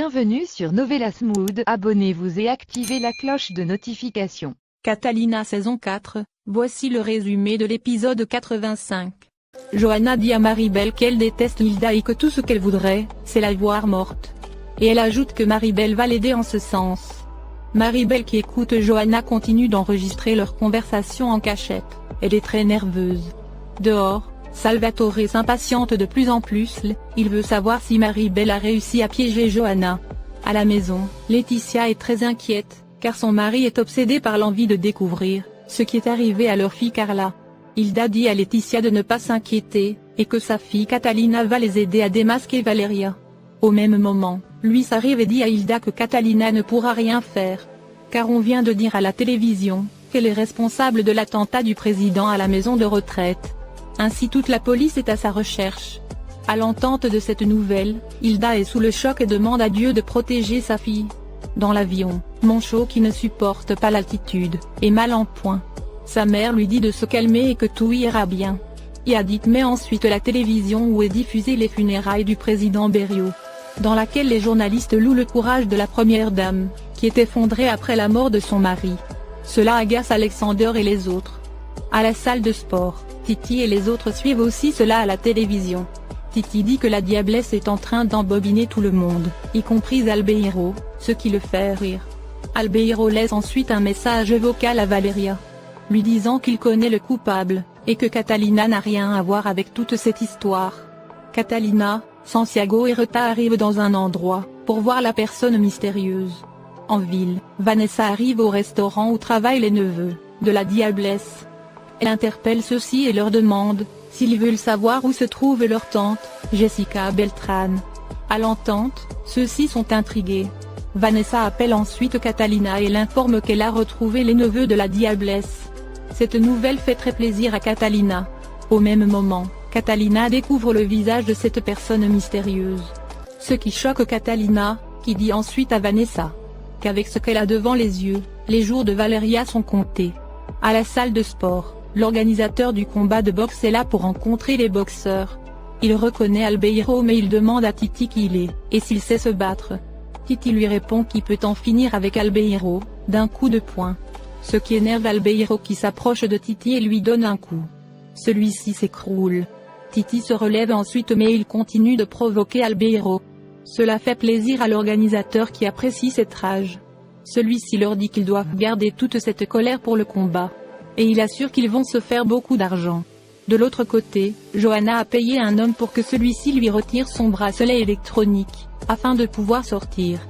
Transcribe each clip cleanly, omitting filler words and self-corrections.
Bienvenue sur Novelas Mood, abonnez-vous et activez la cloche de notification. Catalina saison 4, voici le résumé de l'épisode 85. Johanna dit à Maribel qu'elle déteste Hilda et que tout ce qu'elle voudrait, c'est la voir morte. Et elle ajoute que Maribel va l'aider en ce sens. Maribel qui écoute Johanna continue d'enregistrer leur conversation en cachette, elle est très nerveuse. Dehors, Salvatore s'impatiente de plus en plus, il veut savoir si Maribel a réussi à piéger Johanna. À la maison, Laetitia est très inquiète, car son mari est obsédé par l'envie de découvrir ce qui est arrivé à leur fille Carla. Hilda dit à Laetitia de ne pas s'inquiéter, et que sa fille Catalina va les aider à démasquer Valeria. Au même moment, Luis arrive et dit à Hilda que Catalina ne pourra rien faire, car on vient de dire à la télévision qu'elle est responsable de l'attentat du président à la maison de retraite. Ainsi toute la police est à sa recherche. À l'entente de cette nouvelle, Hilda est sous le choc et demande à Dieu de protéger sa fille. Dans l'avion, Moncho qui ne supporte pas l'altitude, est mal en point. Sa mère lui dit de se calmer et que tout ira bien. Yadit met ensuite la télévision où est diffusée les funérailles du président Berrios, dans laquelle les journalistes louent le courage de la première dame, qui est effondrée après la mort de son mari. Cela agace Alexander et les autres. À la salle de sport, Titi et les autres suivent aussi cela à la télévision. Titi dit que la diablesse est en train d'embobiner tout le monde, y compris Albeiro, ce qui le fait rire. Albeiro laisse ensuite un message vocal à Valeria, lui disant qu'il connaît le coupable, et que Catalina n'a rien à voir avec toute cette histoire. Catalina, Santiago et Rita arrivent dans un endroit, pour voir la personne mystérieuse. En ville, Vanessa arrive au restaurant où travaillent les neveux de la diablesse. Elle interpelle ceux-ci et leur demande s'ils veulent savoir où se trouve leur tante, Jessica Beltran. À l'entente, ceux-ci sont intrigués. Vanessa appelle ensuite Catalina et l'informe qu'elle a retrouvé les neveux de la diablesse. Cette nouvelle fait très plaisir à Catalina. Au même moment, Catalina découvre le visage de cette personne mystérieuse. Ce qui choque Catalina, qui dit ensuite à Vanessa qu'avec ce qu'elle a devant les yeux, les jours de Valeria sont comptés. À la salle de sport, l'organisateur du combat de boxe est là pour rencontrer les boxeurs. Il reconnaît Albeiro mais il demande à Titi qui il est, et s'il sait se battre. Titi lui répond qu'il peut en finir avec Albeiro, d'un coup de poing. Ce qui énerve Albeiro qui s'approche de Titi et lui donne un coup. Celui-ci s'écroule. Titi se relève ensuite mais il continue de provoquer Albeiro. Cela fait plaisir à l'organisateur qui apprécie cette rage. Celui-ci leur dit qu'ils doivent garder toute cette colère pour le combat. Et il assure qu'ils vont se faire beaucoup d'argent. De l'autre côté, Johanna a payé un homme pour que celui-ci lui retire son bracelet électronique, afin de pouvoir sortir.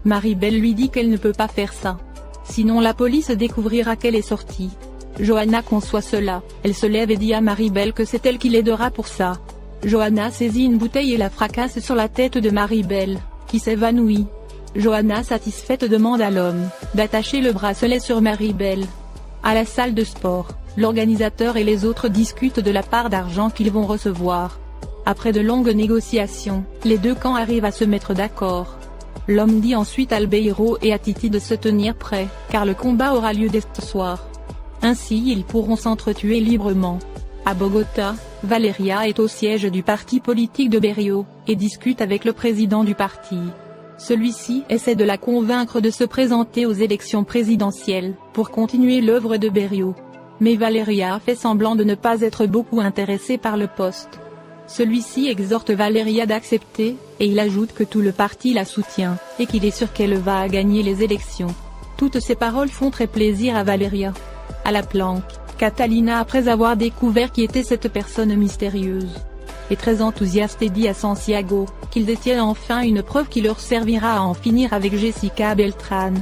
Maribel lui dit qu'elle ne peut pas faire ça. Sinon la police découvrira qu'elle est sortie. Johanna conçoit cela, elle se lève et dit à Maribel que c'est elle qui l'aidera pour ça. Johanna saisit une bouteille et la fracasse sur la tête de Maribel, qui s'évanouit. Johanna satisfaite demande à l'homme d'attacher le bracelet sur Maribel. À la salle de sport, l'organisateur et les autres discutent de la part d'argent qu'ils vont recevoir. Après de longues négociations, les deux camps arrivent à se mettre d'accord. L'homme dit ensuite à Albeiro et à Titi de se tenir prêts, car le combat aura lieu dès ce soir. Ainsi ils pourront s'entretuer librement. À Bogota, Valeria est au siège du parti politique de Berrios, et discute avec le président du parti. Celui-ci essaie de la convaincre de se présenter aux élections présidentielles, pour continuer l'œuvre de Berrios. Mais Valeria fait semblant de ne pas être beaucoup intéressée par le poste. Celui-ci exhorte Valeria d'accepter, et il ajoute que tout le parti la soutient, et qu'il est sûr qu'elle va gagner les élections. Toutes ces paroles font très plaisir à Valeria. À la planque, Catalina après avoir découvert qui était cette personne mystérieuse, est très enthousiaste et dit à Santiago qu'il détient enfin une preuve qui leur servira à en finir avec Jessica Beltran.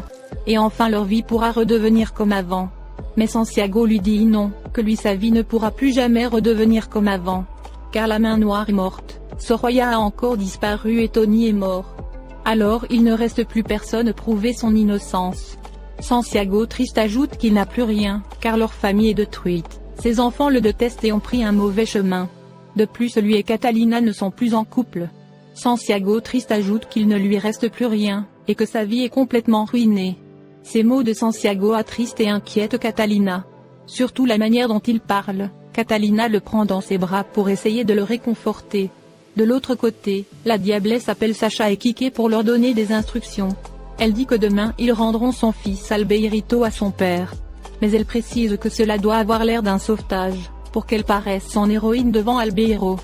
Et enfin leur vie pourra redevenir comme avant. Mais Santiago lui dit non, que lui sa vie ne pourra plus jamais redevenir comme avant. Car la main noire est morte, Soraya a encore disparu et Tony est mort. Alors il ne reste plus personne prouver son innocence. Santiago triste ajoute qu'il n'a plus rien, car leur famille est détruite, ses enfants le détestent et ont pris un mauvais chemin. De plus lui et Catalina ne sont plus en couple. Santiago triste ajoute qu'il ne lui reste plus rien, et que sa vie est complètement ruinée. Ces mots de Santiago attristent et inquiètent Catalina. Surtout la manière dont il parle, Catalina le prend dans ses bras pour essayer de le réconforter. De l'autre côté, la diablesse appelle Sacha et Kike pour leur donner des instructions. Elle dit que demain ils rendront son fils Albeirito à son père. Mais elle précise que cela doit avoir l'air d'un sauvetage, pour qu'elle paraisse en héroïne devant Albeiro.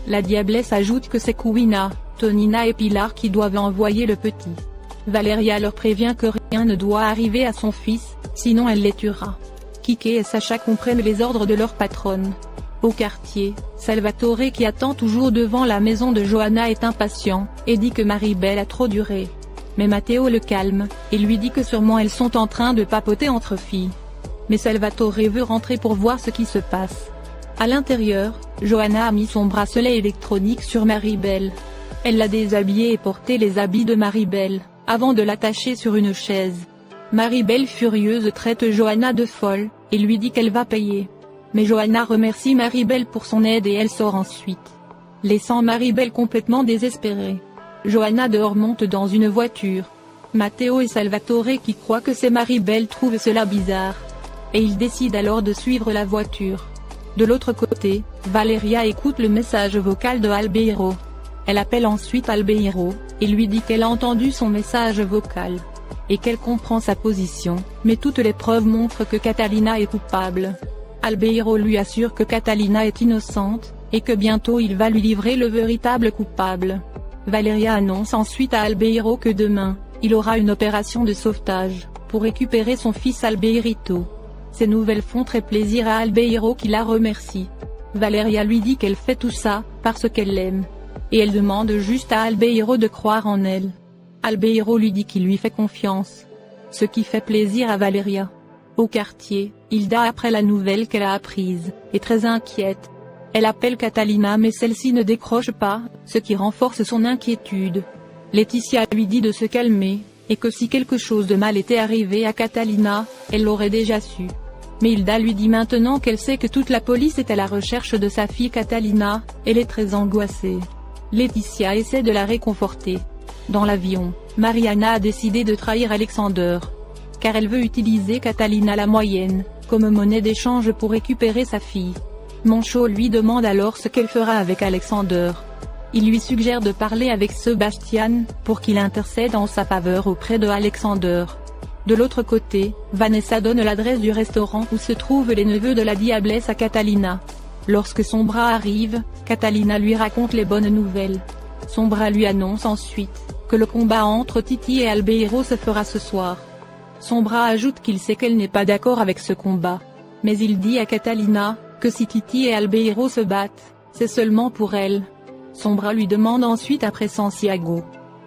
La diablesse ajoute que c'est Kuina, Tonina et Pilar qui doivent envoyer le petit. Valeria leur prévient que rien ne doit arriver à son fils, sinon elle les tuera. Kike et Sacha comprennent les ordres de leur patronne. Au quartier, Salvatore qui attend toujours devant la maison de Johanna est impatient, et dit que Maribel a trop duré. Mais Matteo le calme, et lui dit que sûrement elles sont en train de papoter entre filles. Mais Salvatore veut rentrer pour voir ce qui se passe. À l'intérieur, Johanna a mis son bracelet électronique sur Maribel. Elle l'a déshabillée et porté les habits de Maribel, avant de l'attacher sur une chaise. Maribel furieuse traite Johanna de folle, et lui dit qu'elle va payer. Mais Johanna remercie Maribel pour son aide et elle sort ensuite, laissant Maribel complètement désespérée. Johanna dehors monte dans une voiture. Matteo et Salvatore qui croient que c'est Maribel trouvent cela bizarre. Et ils décident alors de suivre la voiture. De l'autre côté, Valeria écoute le message vocal de Albeiro. Elle appelle ensuite Albeiro, et lui dit qu'elle a entendu son message vocal. Et qu'elle comprend sa position, mais toutes les preuves montrent que Catalina est coupable. Albeiro lui assure que Catalina est innocente, et que bientôt il va lui livrer le véritable coupable. Valeria annonce ensuite à Albeiro que demain, il aura une opération de sauvetage, pour récupérer son fils Albeirito. Ces nouvelles font très plaisir à Albeiro qui la remercie. Valeria lui dit qu'elle fait tout ça, parce qu'elle l'aime. Et elle demande juste à Albeiro de croire en elle. Albeiro lui dit qu'il lui fait confiance. Ce qui fait plaisir à Valeria. Au quartier, Hilda après la nouvelle qu'elle a apprise, est très inquiète. Elle appelle Catalina mais celle-ci ne décroche pas, ce qui renforce son inquiétude. Laetitia lui dit de se calmer, et que si quelque chose de mal était arrivé à Catalina, elle l'aurait déjà su. Mais Hilda lui dit maintenant qu'elle sait que toute la police est à la recherche de sa fille Catalina, elle est très angoissée. Laetitia essaie de la réconforter. Dans l'avion, Mariana a décidé de trahir Alexander. Car elle veut utiliser Catalina la moyenne, comme monnaie d'échange pour récupérer sa fille. Moncho lui demande alors ce qu'elle fera avec Alexander. Il lui suggère de parler avec Sebastian, pour qu'il intercède en sa faveur auprès de Alexander. De l'autre côté, Vanessa donne l'adresse du restaurant où se trouvent les neveux de la diablesse à Catalina. Lorsque Sombra arrive, Catalina lui raconte les bonnes nouvelles. Sombra lui annonce ensuite que le combat entre Titi et Albeiro se fera ce soir. Sombra ajoute qu'il sait qu'elle n'est pas d'accord avec ce combat. Mais il dit à Catalina que si Titi et Albeiro se battent, c'est seulement pour elle. Sombra lui demande ensuite après Santiago.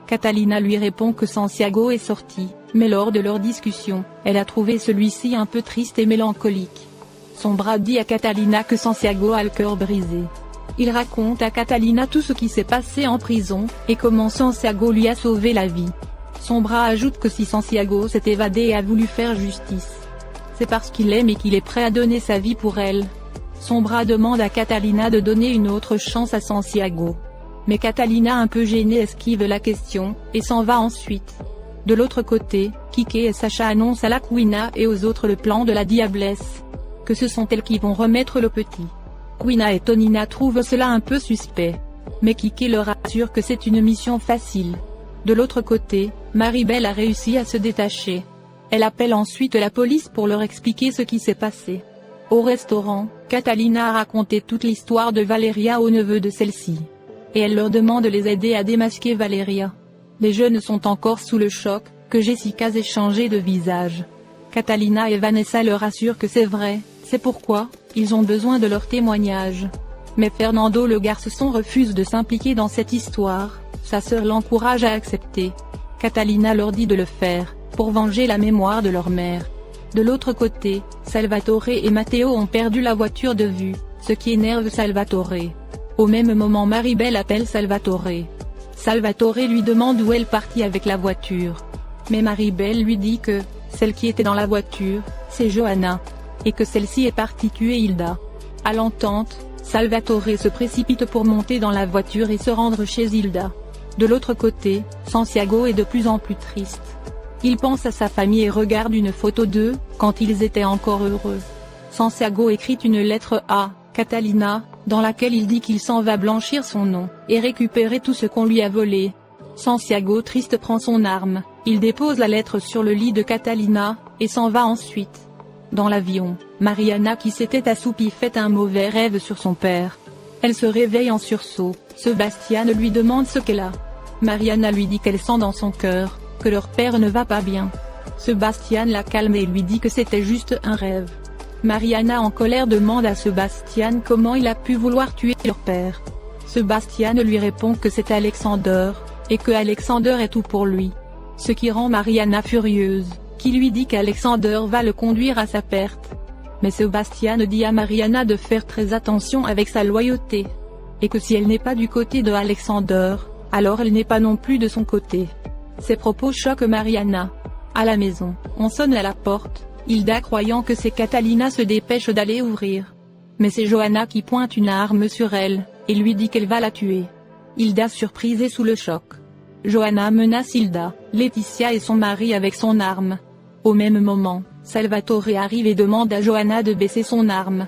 Catalina lui répond que Santiago est sorti, mais lors de leur discussion, elle a trouvé celui-ci un peu triste et mélancolique. Sombra dit à Catalina que Santiago a le cœur brisé. Il raconte à Catalina tout ce qui s'est passé en prison, et comment Santiago lui a sauvé la vie. Sombra ajoute que si Santiago s'est évadé et a voulu faire justice, c'est parce qu'il l'aime et qu'il est prêt à donner sa vie pour elle. Sombra demande à Catalina de donner une autre chance à Santiago. Mais Catalina un peu gênée esquive la question, et s'en va ensuite. De l'autre côté, Kike et Sacha annoncent à la Kuina et aux autres le plan de la diablesse. Que ce sont elles qui vont remettre le petit. Kuina et Tonina trouvent cela un peu suspect. Mais Kike leur assure que c'est une mission facile. De l'autre côté, Maribel a réussi à se détacher. Elle appelle ensuite la police pour leur expliquer ce qui s'est passé. Au restaurant, Catalina a raconté toute l'histoire de Valeria aux neveux de celle-ci. Et elle leur demande de les aider à démasquer Valeria. Les jeunes sont encore sous le choc, que Jessica ait changé de visage. Catalina et Vanessa leur assurent que c'est vrai, c'est pourquoi ils ont besoin de leur témoignage. Mais Fernando le garçon refuse de s'impliquer dans cette histoire, sa sœur l'encourage à accepter. Catalina leur dit de le faire, pour venger la mémoire de leur mère. De l'autre côté, Salvatore et Matteo ont perdu la voiture de vue, ce qui énerve Salvatore. Au même moment Maribel appelle Salvatore. Salvatore lui demande où elle partit avec la voiture. Mais Maribel lui dit que, celle qui était dans la voiture, c'est Johanna. Et que celle-ci est partie tuer Hilda. À l'entente, Salvatore se précipite pour monter dans la voiture et se rendre chez Hilda. De l'autre côté, Santiago est de plus en plus triste. Il pense à sa famille et regarde une photo d'eux, quand ils étaient encore heureux. Santiago écrit une lettre à Catalina, dans laquelle il dit qu'il s'en va blanchir son nom, et récupérer tout ce qu'on lui a volé. Santiago triste prend son arme, il dépose la lettre sur le lit de Catalina, et s'en va ensuite. Dans l'avion, Mariana qui s'était assoupie fait un mauvais rêve sur son père. Elle se réveille en sursaut, Sebastian lui demande ce qu'elle a. Mariana lui dit qu'elle sent dans son cœur, que leur père ne va pas bien. Sebastian la calme et lui dit que c'était juste un rêve. Mariana en colère demande à Sebastian comment il a pu vouloir tuer leur père. Sebastian lui répond que c'est Alexander, et que Alexander est tout pour lui. Ce qui rend Mariana furieuse, qui lui dit qu'Alexander va le conduire à sa perte. Mais Sebastian dit à Mariana de faire très attention avec sa loyauté. Et que si elle n'est pas du côté de Alexander, alors elle n'est pas non plus de son côté. Ces propos choquent Mariana. À la maison, on sonne à la porte, Hilda croyant que c'est Catalina se dépêche d'aller ouvrir. Mais c'est Johanna qui pointe une arme sur elle, et lui dit qu'elle va la tuer. Hilda surprise et sous le choc. Johanna menace Hilda, Laetitia et son mari avec son arme. Au même moment, Salvatore arrive et demande à Johanna de baisser son arme.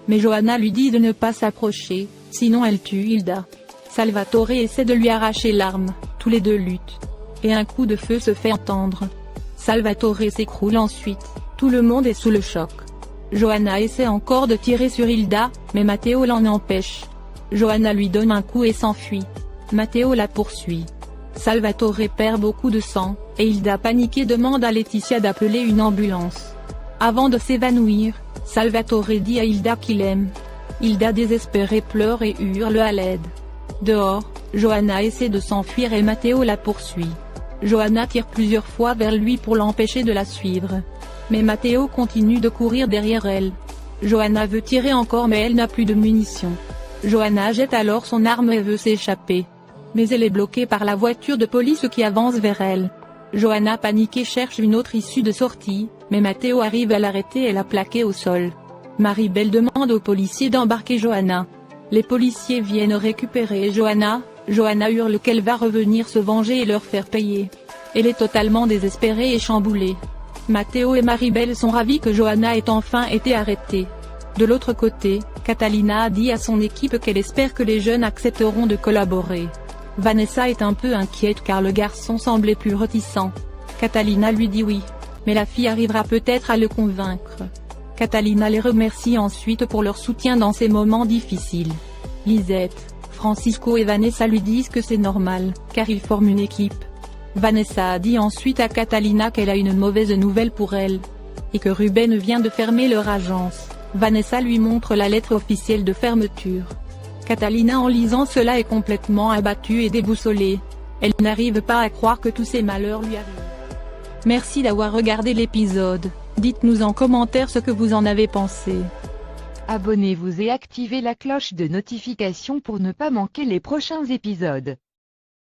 Mais Johanna lui dit de ne pas s'approcher, sinon elle tue Hilda. Salvatore essaie de lui arracher l'arme, tous les deux luttent. Et un coup de feu se fait entendre. Salvatore s'écroule ensuite, tout le monde est sous le choc. Johanna essaie encore de tirer sur Hilda, mais Matteo l'en empêche. Johanna lui donne un coup et s'enfuit. Matteo la poursuit. Salvatore perd beaucoup de sang, et Hilda paniquée demande à Laetitia d'appeler une ambulance. Avant de s'évanouir, Salvatore dit à Hilda qu'il aime. Hilda désespérée pleure et hurle à l'aide. Dehors, Johanna essaie de s'enfuir et Matteo la poursuit. Johanna tire plusieurs fois vers lui pour l'empêcher de la suivre. Mais Matteo continue de courir derrière elle. Johanna veut tirer encore mais elle n'a plus de munitions. Johanna jette alors son arme et veut s'échapper. Mais elle est bloquée par la voiture de police qui avance vers elle. Johanna paniquée cherche une autre issue de sortie, mais Matteo arrive à l'arrêter et la plaquer au sol. Maribel demande aux policiers d'embarquer Johanna. Les policiers viennent récupérer Johanna. Johanna hurle qu'elle va revenir se venger et leur faire payer. Elle est totalement désespérée et chamboulée. Matteo et Maribel sont ravis que Johanna ait enfin été arrêtée. De l'autre côté, Catalina a dit à son équipe qu'elle espère que les jeunes accepteront de collaborer. Vanessa est un peu inquiète car le garçon semblait plus réticent. Catalina lui dit oui, mais la fille arrivera peut-être à le convaincre. Catalina les remercie ensuite pour leur soutien dans ces moments difficiles. Lisette, Francisco et Vanessa lui disent que c'est normal, car ils forment une équipe. Vanessa a dit ensuite à Catalina qu'elle a une mauvaise nouvelle pour elle. Et que Ruben vient de fermer leur agence. Vanessa lui montre la lettre officielle de fermeture. Catalina en lisant cela est complètement abattue et déboussolée. Elle n'arrive pas à croire que tous ces malheurs lui arrivent. Merci d'avoir regardé l'épisode. Dites-nous en commentaire ce que vous en avez pensé. Abonnez-vous et activez la cloche de notification pour ne pas manquer les prochains épisodes.